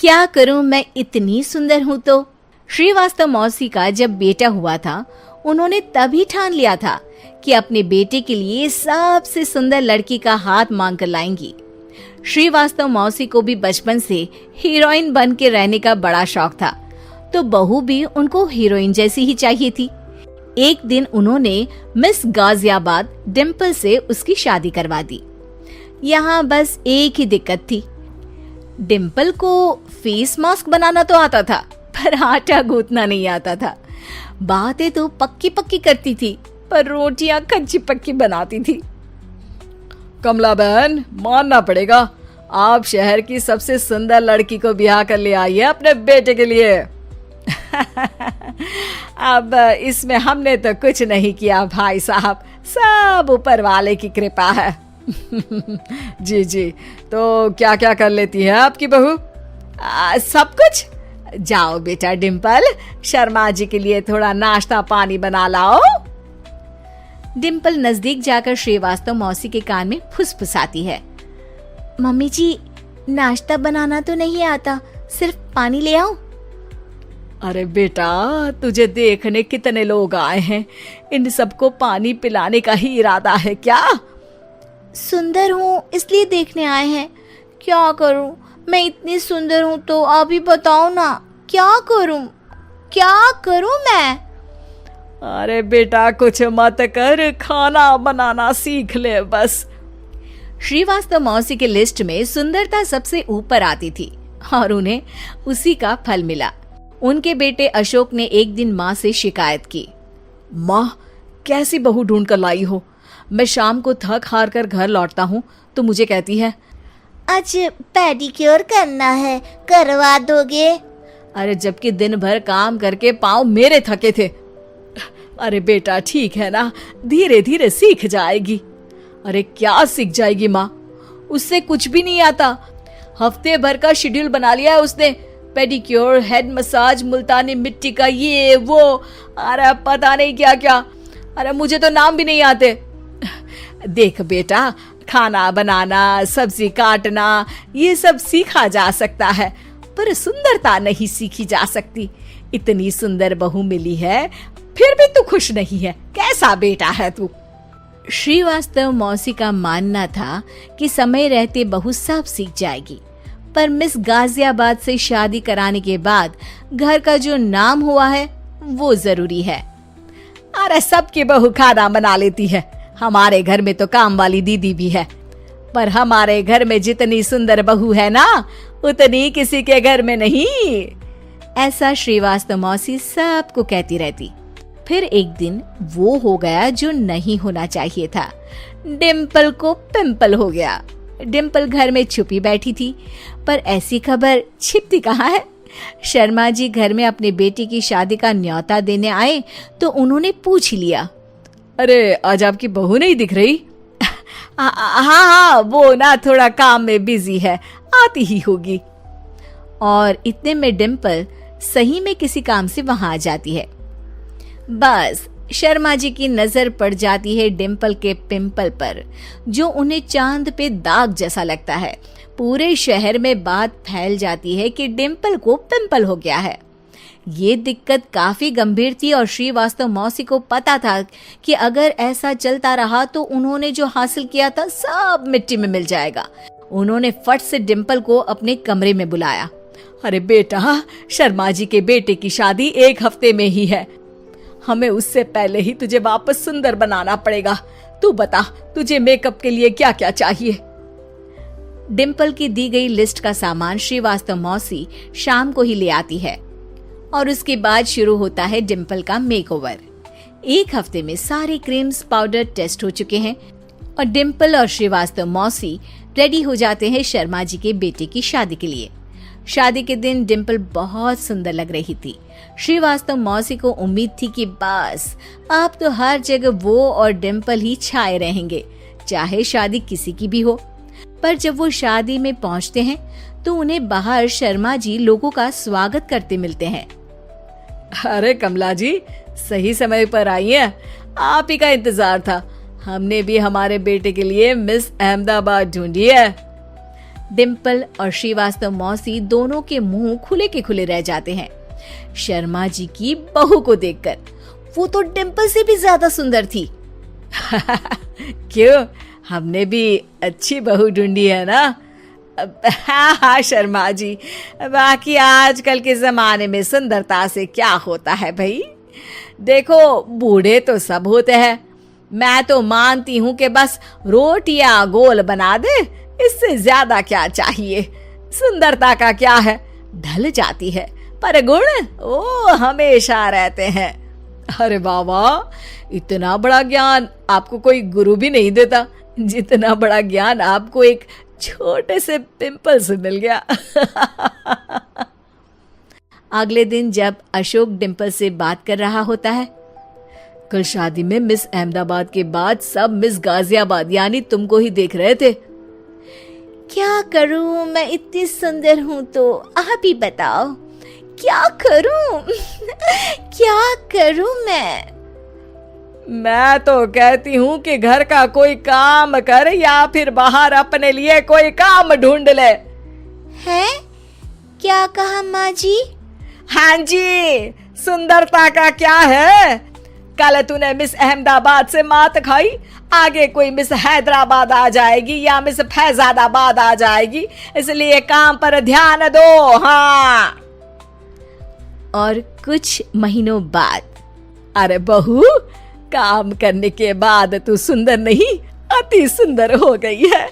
क्या करूं, मैं इतनी सुंदर हूं तो। श्रीवास्तव मौसी का जब बेटा हुआ था, उन्होंने तभी ठान लिया था कि अपने बेटे के लिए सबसे सुंदर लड़की का हाथ मांग कर लाएंगी। श्रीवास्तव मौसी को भी बचपन से हीरोइन बन के रहने का बड़ा शौक था, तो बहू भी उनको हीरोइन जैसी ही चाहिए थी। एक दिन उन्होंने मिस गाजियाबाद डिम्पल से उसकी शादी करवा दी। यहाँ बस एक ही दिक्कत थी, डिम्पल को फेस मास्क बनाना तो आता था, पर आटा गूंथना नहीं आता था। बातें तो पक्की पक्की करती थी, पर रोटियां कच्ची पक्की बनाती थी। कमला बहन, मानना पड़ेगा, आप शहर की सबसे सुंदर लड़की को ब्याह कर ले आई है अपने बेटे के लिए। अब इसमें हमने तो कुछ नहीं किया भाई साहब, सब ऊपर वाले की कृपा है। जी जी, तो क्या क्या कर लेती है आपकी बहू? सब कुछ। जाओ बेटा डिम्पल, शर्मा जी के लिए थोड़ा नाश्ता पानी बना लाओ। डिम्पल नजदीक जाकर श्रीवास्तव मौसी के कान में फुसफुसाती है। मम्मी जी, नाश्ता बनाना तो नहीं आता, सिर्फ पानी ले आओ। अरे बेटा, तुझे देखने कितने लोग आए हैं, इन सबको पानी पिलाने का ही इरादा है क्या? सुंदर हूँ इसलिए देखने आए हैं। क्या करूँ, मैं इतनी सुंदर हूँ तो आप ही बताओ ना, क्या करूँ मैं? अरे बेटा, कुछ मत कर, खाना बनाना सीख ले बस। श्रीवास्तव मौसी के लिस्ट में सुंदरता सबसे ऊपर आती थी और उन्हें उसी का फल मिला। उनके बेटे अशोक ने एक दिन माँ से शिकायत की। माँ, कैसी बहू ढूंढ कर लाई हो? मैं शाम को थक हार कर घर लौटता हूँ तो मुझे कहती है, आज पेडिक्योर करना है, करवा दोगे? अरे जबकि दिन भर काम करके पाँव मेरे थके थे। अरे बेटा, ठीक है ना, धीरे धीरे सीख जाएगी। अरे क्या सीख जाएगी माँ, उससे कुछ भी नहीं आता। हफ्ते भर का शेड्यूल बना लिया है उसने, पेडिक्योर, हेड मसाज, मुल्तानी मिट्टी का ये वो, अरे पता नहीं क्या क्या। अरे मुझे तो नाम भी नहीं आते। देख बेटा, खाना बनाना, सब्जी काटना, ये सब सीखा जा सकता है, पर सुंदरता नहीं सीखी जा सकती। इतनी सुंदर बहू मिली है, फिर भी तू खुश नहीं है, कैसा बेटा है तू? श्रीवास्तव मौसी का मानना था कि समय रहते बहू सब सीख जाएगी, पर मिस गाजियाबाद से शादी कराने के बाद घर का जो नाम हुआ है वो जरूरी है। अरे सबकी बहू खाना बना लेती है, हमारे घर में तो काम वाली दीदी भी है, पर हमारे घर में जितनी सुंदर बहू है ना, उतनी किसी के घर में नहीं। ऐसा श्रीवास्तव मौसी सबको कहती रहती। फिर एक दिन वो हो गया जो नहीं होना चाहिए था, डिम्पल को पिंपल हो गया। डिम्पल घर में छुपी बैठी थी, पर ऐसी खबर छिपती कहाँ है। शर्मा जी घर में अपने बेटी की शादी का न्योता देने आए तो उन्होंने पूछ लिया, अरे आज आपकी बहू नहीं दिख रही? हाँ, वो ना थोड़ा काम में बिजी है, आती ही होगी। और इतने में डिम्पल सही में किसी काम से वहां आ जाती है। बस शर्मा जी की नजर पड़ जाती है डिम्पल के पिंपल पर, जो उन्हें चांद पे दाग जैसा लगता है। पूरे शहर में बात फैल जाती है कि डिम्पल को पिंपल हो गया है। ये दिक्कत काफी गंभीर थी और श्रीवास्तव मौसी को पता था कि अगर ऐसा चलता रहा तो उन्होंने जो हासिल किया था सब मिट्टी में मिल जाएगा। उन्होंने फट से डिम्पल को अपने कमरे में बुलाया। अरे बेटा, शर्मा जी के बेटे की शादी 1 हफ्ते में ही है, हमें उससे पहले ही तुझे वापस सुंदर बनाना पड़ेगा। तू बता, तुझे मेकअप के लिए क्या क्या चाहिए? डिम्पल की दी गई लिस्ट का सामान श्रीवास्तव मौसी शाम को ही ले आती है और उसके बाद शुरू होता है डिम्पल का मेकओवर। 1 हफ्ते में सारे क्रीम्स, पाउडर टेस्ट हो चुके हैं और डिम्पल और श्रीवास्तव मौसी रेडी हो जाते हैं शर्मा जी के बेटे की शादी के लिए। शादी के दिन डिम्पल बहुत सुंदर लग रही थी। श्रीवास्तव मौसी को उम्मीद थी कि बस अब तो हर जगह वो और डिम्पल ही छाए रहेंगे, चाहे शादी किसी की भी हो। पर जब वो शादी में पहुंचते हैं तो उन्हें बाहर शर्मा जी लोगों का स्वागत करते मिलते हैं। अरे कमला जी, सही समय पर आई हैं, आप ही का इंतजार था। हमने भी हमारे बेटे के लिए मिस अहमदाबाद ढूंढी है। डिम्पल और श्रीवास्तव मौसी दोनों के मुंह खुले के खुले रह जाते हैं शर्मा जी की बहू को देखकर। वो तो डिम्पल से भी ज्यादा सुंदर थी। क्यों, हमने भी अच्छी बहू ढूंढी है ना? हाँ हाँ शर्मा जी, बाकी आजकल के जमाने में सुंदरता से क्या होता है भाई। देखो, बूढ़े तो सब होते हैं। मैं तो मानती हूँ कि बस रोटियां गोल बना दे, इससे ज्यादा क्या चाहिए। सुंदरता का क्या है, ढल जाती है, पर गुण वो हमेशा रहते हैं। अरे बाबा, इतना बड़ा ज्ञान आपको कोई गुरु भी नहीं देता जितना बड़ा ज्ञान आपको एक छोटे से पिंपल से मिल गया। अगले दिन जब अशोक डिम्पल से बात कर रहा होता है, कल शादी में मिस अहमदाबाद के बाद सब मिस गाजियाबाद यानी तुमको ही देख रहे थे। क्या करूं, मैं इतनी सुंदर हूं तो आप ही बताओ क्या करूं। क्या करूं मैं तो कहती हूँ कि घर का कोई काम कर या फिर बाहर अपने लिए कोई काम ढूंढ ले। है? क्या कहा माँ जी? हाँ जी, सुंदरता का क्या है। कल तूने मिस अहमदाबाद से मात खाई, आगे कोई मिस हैदराबाद आ जाएगी या मिस फैजादाबाद आ जाएगी, इसलिए काम पर ध्यान दो। हाँ। और कुछ महीनों बाद, अरे बहू, काम करने के बाद तू सुंदर नहीं, अति सुंदर हो गई है।